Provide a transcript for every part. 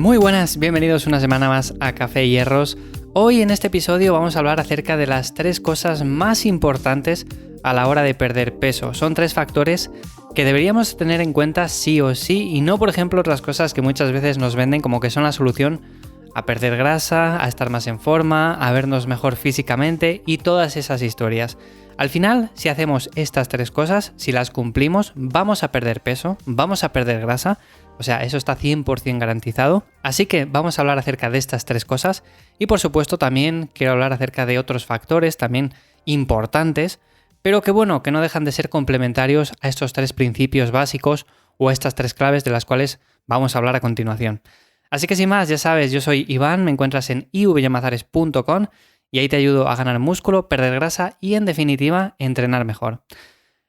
Muy buenas, bienvenidos una semana más a Café y Hierros. Hoy en este episodio vamos a hablar acerca de las 3 cosas más importantes a la hora de perder peso. Son 3 factores que deberíamos tener en cuenta sí o sí y no, por ejemplo, otras cosas que muchas veces nos venden como que son la solución a perder grasa, a estar más en forma, a vernos mejor físicamente y todas esas historias. Al final, si hacemos estas 3 cosas, si las cumplimos, vamos a perder peso, vamos a perder grasa. O sea, eso está 100% garantizado. Así que vamos a hablar acerca de estas 3 cosas y por supuesto también quiero hablar acerca de otros factores también importantes, pero que bueno, que no dejan de ser complementarios a estos 3 principios básicos o a estas 3 claves de las cuales vamos a hablar a continuación. Así que sin más, ya sabes, yo soy Iván, me encuentras en ivyamazares.com y ahí te ayudo a ganar músculo, perder grasa y en definitiva entrenar mejor.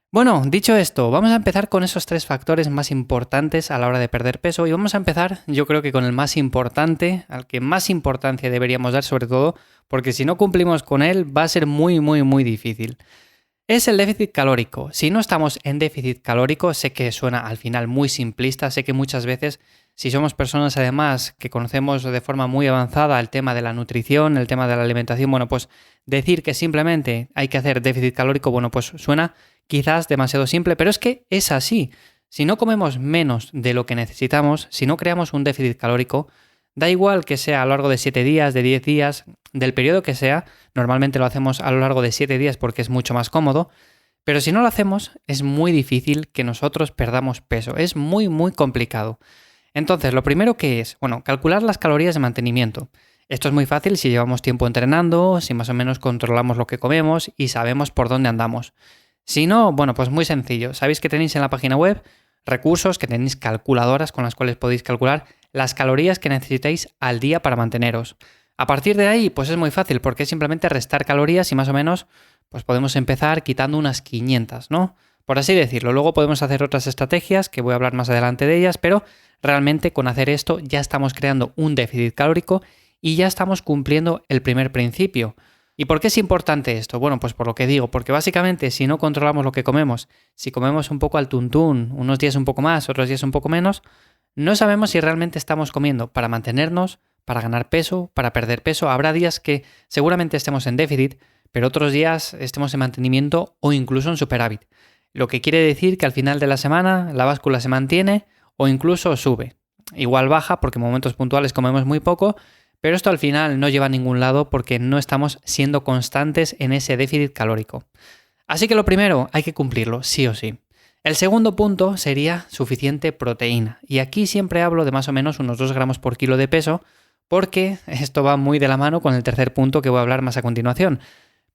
Bueno, dicho esto, vamos a empezar con esos 3 factores más importantes a la hora de perder peso y vamos a empezar yo creo que con el más importante, al que más importancia deberíamos dar sobre todo, porque si no cumplimos con él va a ser muy difícil. Es el déficit calórico. Si no estamos en déficit calórico, sé que suena al final muy simplista, sé que muchas veces si somos personas además que conocemos de forma muy avanzada el tema de la nutrición, el tema de la alimentación, bueno, pues decir que simplemente hay que hacer déficit calórico, bueno, pues suena quizás demasiado simple, pero es que es así. Si no comemos menos de lo que necesitamos, si no creamos un déficit calórico, da igual que sea a lo largo de 7 días, de 10 días, del periodo que sea, normalmente lo hacemos a lo largo de 7 días porque es mucho más cómodo, pero si no lo hacemos es muy difícil que nosotros perdamos peso, es muy complicado. Entonces, lo primero que es, bueno, calcular las calorías de mantenimiento. Esto es muy fácil si llevamos tiempo entrenando, si más o menos controlamos lo que comemos y sabemos por dónde andamos. Si no, bueno, pues muy sencillo. Sabéis que tenéis en la página web recursos, que tenéis calculadoras con las cuales podéis calcular las calorías que necesitáis al día para manteneros. A partir de ahí, pues es muy fácil porque es simplemente restar calorías y más o menos pues podemos empezar quitando unas 500, ¿no? Por así decirlo. Luego podemos hacer otras estrategias, que voy a hablar más adelante de ellas, pero realmente con hacer esto ya estamos creando un déficit calórico y ya estamos cumpliendo el primer principio. ¿Y por qué es importante esto? Bueno, pues por lo que digo, porque básicamente si no controlamos lo que comemos, si comemos un poco al tuntún, unos días un poco más, otros días un poco menos, no sabemos si realmente estamos comiendo para mantenernos, para ganar peso, para perder peso. Habrá días que seguramente estemos en déficit, pero otros días estemos en mantenimiento o incluso en superávit. Lo que quiere decir que al final de la semana la báscula se mantiene o incluso sube. Igual baja porque en momentos puntuales comemos muy poco, pero esto al final no lleva a ningún lado porque no estamos siendo constantes en ese déficit calórico. Así que lo primero, hay que cumplirlo, sí o sí. El segundo punto sería suficiente proteína. Y aquí siempre hablo de más o menos unos 2 gramos por kilo de peso, porque esto va muy de la mano con el tercer punto que voy a hablar más a continuación.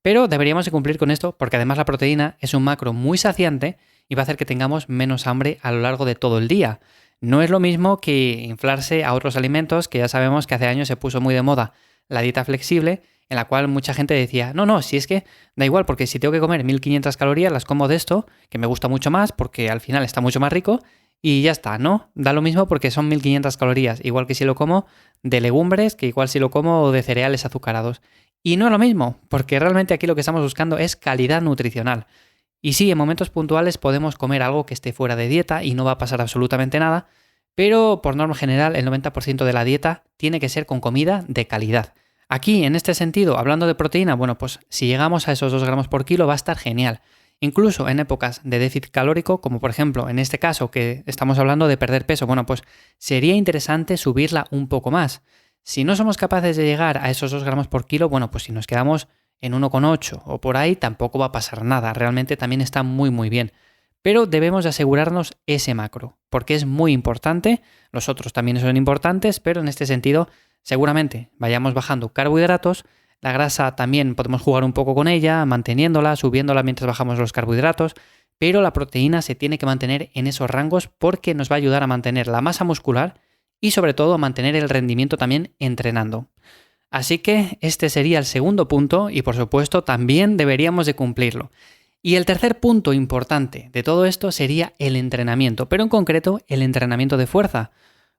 Pero deberíamos de cumplir con esto porque además la proteína es un macro muy saciante y va a hacer que tengamos menos hambre a lo largo de todo el día. No es lo mismo que inflarse a otros alimentos que ya sabemos que hace años se puso muy de moda la dieta flexible, en la cual mucha gente decía, no, si es que da igual porque si tengo que comer 1500 calorías las como de esto, que me gusta mucho más porque al final está mucho más rico y ya está, ¿no? Da lo mismo porque son 1500 calorías, igual que si lo como de legumbres, que igual si lo como de cereales azucarados. Y no es lo mismo, porque realmente aquí lo que estamos buscando es calidad nutricional. Y sí, en momentos puntuales podemos comer algo que esté fuera de dieta y no va a pasar absolutamente nada, pero por norma general el 90% de la dieta tiene que ser con comida de calidad. Aquí, en este sentido, hablando de proteína, bueno, pues si llegamos a esos 2 gramos por kilo va a estar genial. Incluso en épocas de déficit calórico, como por ejemplo en este caso que estamos hablando de perder peso, bueno, pues sería interesante subirla un poco más. Si no somos capaces de llegar a esos 2 gramos por kilo, bueno, pues si nos quedamos en 1,8 o por ahí tampoco va a pasar nada, realmente también está muy bien. Pero debemos de asegurarnos ese macro, porque es muy importante, los otros también son importantes, pero en este sentido seguramente vayamos bajando carbohidratos, la grasa también podemos jugar un poco con ella, manteniéndola, subiéndola mientras bajamos los carbohidratos, pero la proteína se tiene que mantener en esos rangos porque nos va a ayudar a mantener la masa muscular y sobre todo a mantener el rendimiento también entrenando. Así que este sería el segundo punto y por supuesto también deberíamos de cumplirlo. Y el tercer punto importante de todo esto sería el entrenamiento, pero en concreto el entrenamiento de fuerza.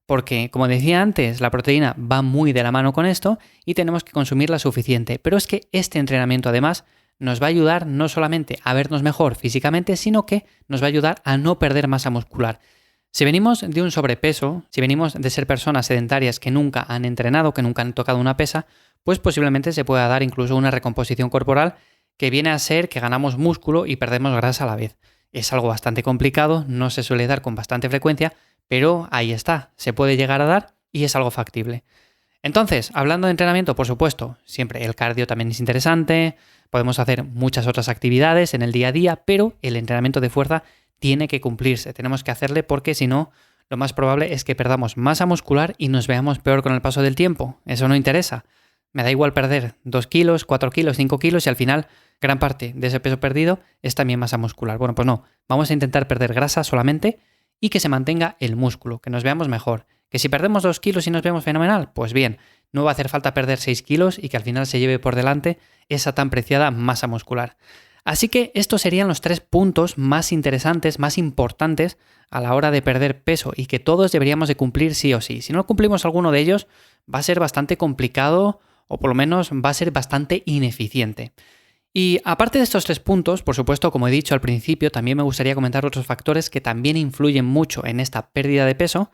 Porque, como decía antes, la proteína va muy de la mano con esto y tenemos que consumirla suficiente. Pero es que este entrenamiento además nos va a ayudar no solamente a vernos mejor físicamente, sino que nos va a ayudar a no perder masa muscular. Si venimos de un sobrepeso, si venimos de ser personas sedentarias que nunca han entrenado, que nunca han tocado una pesa, pues posiblemente se pueda dar incluso una recomposición corporal que viene a ser que ganamos músculo y perdemos grasa a la vez. Es algo bastante complicado, no se suele dar con bastante frecuencia, pero ahí está, se puede llegar a dar y es algo factible. Entonces, hablando de entrenamiento, por supuesto, siempre el cardio también es interesante, podemos hacer muchas otras actividades en el día a día, pero el entrenamiento de fuerza tiene que cumplirse, tenemos que hacerle porque si no, lo más probable es que perdamos masa muscular y nos veamos peor con el paso del tiempo. Eso no interesa. Me da igual perder 2 kilos, 4 kilos, 5 kilos y al final gran parte de ese peso perdido es también masa muscular. Bueno, pues no, vamos a intentar perder grasa solamente y que se mantenga el músculo, que nos veamos mejor. Que si perdemos 2 kilos y nos vemos fenomenal, pues bien, no va a hacer falta perder 6 kilos y que al final se lleve por delante esa tan preciada masa muscular. Así que estos serían los 3 puntos más interesantes, más importantes a la hora de perder peso y que todos deberíamos de cumplir sí o sí. Si no cumplimos alguno de ellos, va a ser bastante complicado o por lo menos va a ser bastante ineficiente. Y aparte de estos 3 puntos, por supuesto, como he dicho al principio, también me gustaría comentar otros factores que también influyen mucho en esta pérdida de peso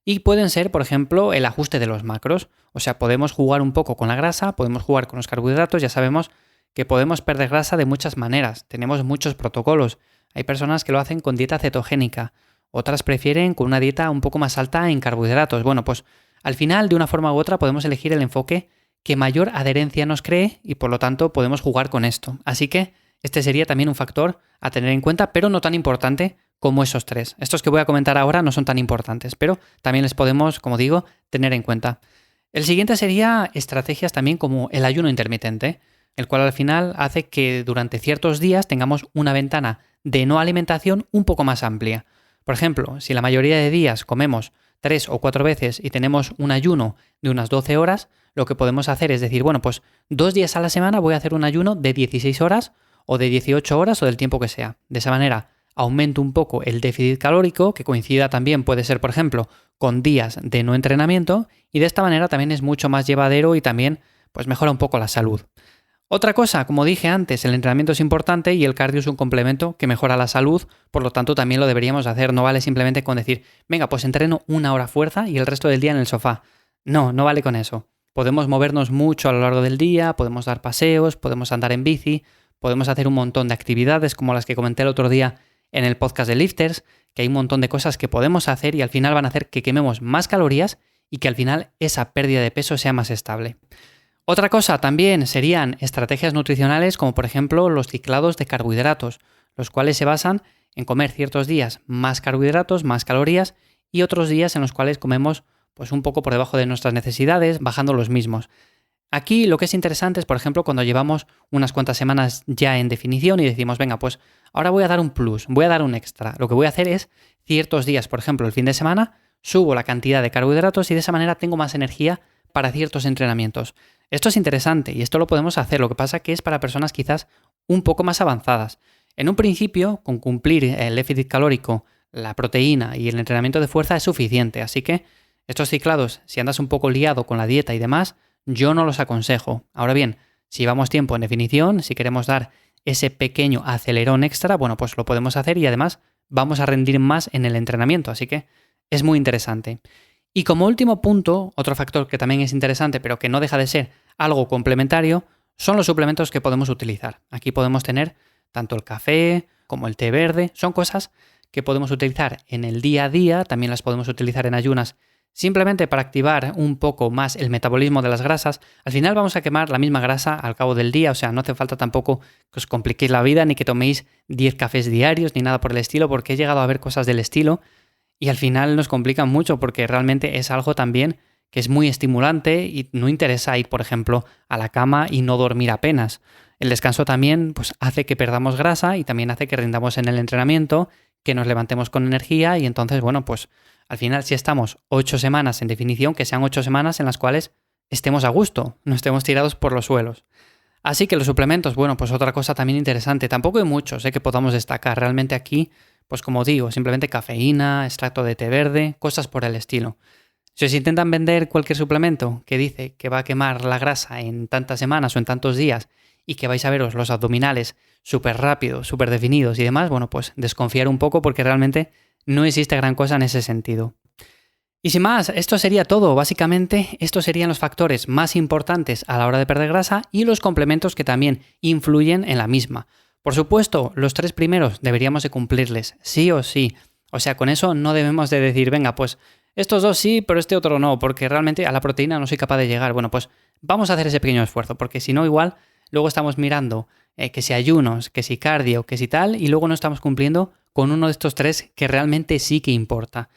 y pueden ser, por ejemplo, el ajuste de los macros. O sea, podemos jugar un poco con la grasa, podemos jugar con los carbohidratos, ya sabemos que podemos perder grasa de muchas maneras. Tenemos muchos protocolos. Hay personas que lo hacen con dieta cetogénica, otras prefieren con una dieta un poco más alta en carbohidratos. Bueno, pues al final, de una forma u otra, podemos elegir el enfoque que mayor adherencia nos cree y por lo tanto podemos jugar con esto. Así que este sería también un factor a tener en cuenta, pero no tan importante como esos 3. Estos que voy a comentar ahora no son tan importantes, pero también les podemos, como digo, tener en cuenta. El siguiente sería estrategias también como el ayuno intermitente, el cual al final hace que durante ciertos días tengamos una ventana de no alimentación un poco más amplia. Por ejemplo, si la mayoría de días comemos 3 o 4 veces y tenemos un ayuno de unas 12 horas, lo que podemos hacer es decir, bueno, pues 2 días a la semana voy a hacer un ayuno de 16 horas o de 18 horas o del tiempo que sea. De esa manera aumento un poco el déficit calórico, que coincida también, puede ser, por ejemplo, con días de no entrenamiento, y de esta manera también es mucho más llevadero y también pues mejora un poco la salud. Otra cosa, como dije antes, el entrenamiento es importante y el cardio es un complemento que mejora la salud, por lo tanto también lo deberíamos hacer. No vale simplemente con decir, venga, pues entreno 1 hora fuerza y el resto del día en el sofá. No, no vale con eso. Podemos movernos mucho a lo largo del día, podemos dar paseos, podemos andar en bici, podemos hacer un montón de actividades como las que comenté el otro día en el podcast de Lifters, que hay un montón de cosas que podemos hacer y al final van a hacer que quememos más calorías y que al final esa pérdida de peso sea más estable. Otra cosa también serían estrategias nutricionales como por ejemplo los ciclados de carbohidratos, los cuales se basan en comer ciertos días más carbohidratos, más calorías y otros días en los cuales comemos pues un poco por debajo de nuestras necesidades, bajando los mismos. Aquí lo que es interesante es, por ejemplo, cuando llevamos unas cuantas semanas ya en definición y decimos, venga, pues ahora voy a dar un plus, voy a dar un extra. Lo que voy a hacer es ciertos días, por ejemplo, el fin de semana, subo la cantidad de carbohidratos y de esa manera tengo más energía para ciertos entrenamientos. Esto es interesante y esto lo podemos hacer, lo que pasa que es para personas quizás un poco más avanzadas. En un principio, con cumplir el déficit calórico, la proteína y el entrenamiento de fuerza es suficiente, así que estos ciclados, si andas un poco liado con la dieta y demás, yo no los aconsejo. Ahora bien, si llevamos tiempo en definición, si queremos dar ese pequeño acelerón extra, bueno, pues lo podemos hacer y además vamos a rendir más en el entrenamiento, así que es muy interesante. Y como último punto, otro factor que también es interesante, pero que no deja de ser algo complementario, son los suplementos que podemos utilizar. Aquí podemos tener tanto el café como el té verde, son cosas que podemos utilizar en el día a día, también las podemos utilizar en ayunas, simplemente para activar un poco más el metabolismo de las grasas. Al final vamos a quemar la misma grasa al cabo del día, o sea, no hace falta tampoco que os compliquéis la vida ni que toméis 10 cafés diarios ni nada por el estilo, porque he llegado a ver cosas del estilo y al final nos complican mucho porque realmente es algo también que es muy estimulante y no interesa ir, por ejemplo, a la cama y no dormir apenas. El descanso también pues, hace que perdamos grasa y también hace que rindamos en el entrenamiento, que nos levantemos con energía y entonces, bueno, pues al final si estamos 8 semanas en definición, que sean 8 semanas en las cuales estemos a gusto, no estemos tirados por los suelos. Así que los suplementos, bueno, pues otra cosa también interesante, tampoco hay muchos que podamos destacar, realmente aquí, pues como digo, simplemente cafeína, extracto de té verde, cosas por el estilo. Si os intentan vender cualquier suplemento que dice que va a quemar la grasa en tantas semanas o en tantos días y que vais a veros los abdominales súper rápidos, súper definidos y demás, bueno, pues desconfiar un poco porque realmente no existe gran cosa en ese sentido. Y sin más, esto sería todo. Básicamente, estos serían los factores más importantes a la hora de perder grasa y los complementos que también influyen en la misma. Por supuesto, los 3 primeros deberíamos de cumplirles, sí o sí. O sea, con eso no debemos de decir, venga, pues estos 2 sí, pero este otro no, porque realmente a la proteína no soy capaz de llegar. Bueno, pues vamos a hacer ese pequeño esfuerzo, porque si no, igual luego estamos mirando que si ayunos, que si cardio, que si tal, y luego no estamos cumpliendo con uno de estos 3 que realmente sí que importa.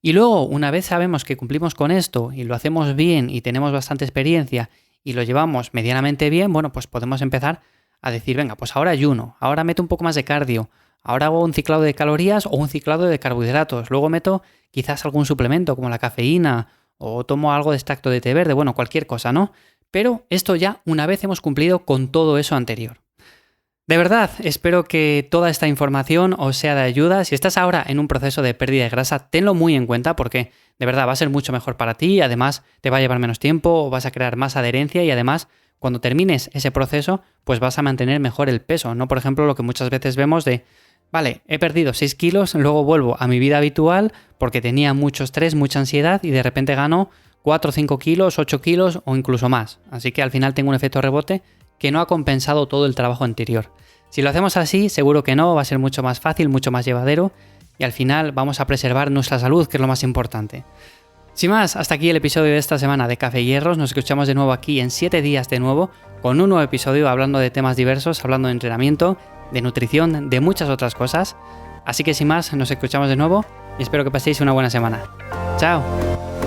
Y luego, una vez sabemos que cumplimos con esto y lo hacemos bien y tenemos bastante experiencia y lo llevamos medianamente bien, bueno, pues podemos empezar a decir, venga, pues ahora ayuno, ahora meto un poco más de cardio, ahora hago un ciclado de calorías o un ciclado de carbohidratos, luego meto quizás algún suplemento como la cafeína o tomo algo de extracto de té verde, bueno, cualquier cosa, ¿no? Pero esto ya una vez hemos cumplido con todo eso anterior. De verdad, espero que toda esta información os sea de ayuda. Si estás ahora en un proceso de pérdida de grasa, tenlo muy en cuenta porque de verdad va a ser mucho mejor para ti, además te va a llevar menos tiempo, vas a crear más adherencia y además cuando termines ese proceso pues vas a mantener mejor el peso, ¿no? Por ejemplo, lo que muchas veces vemos de, vale, he perdido 6 kilos, luego vuelvo a mi vida habitual porque tenía mucho estrés, mucha ansiedad y de repente gano 4 o 5 kilos, 8 kilos o incluso más. Así que al final tengo un efecto rebote que no ha compensado todo el trabajo anterior. Si lo hacemos así, seguro que no, va a ser mucho más fácil, mucho más llevadero y al final vamos a preservar nuestra salud, que es lo más importante. Sin más, hasta aquí el episodio de esta semana de Café y Hierros. Nos escuchamos de nuevo aquí en 7 días de nuevo con un nuevo episodio hablando de temas diversos, hablando de entrenamiento, de nutrición, de muchas otras cosas. Así que sin más, nos escuchamos de nuevo y espero que paséis una buena semana. ¡Chao!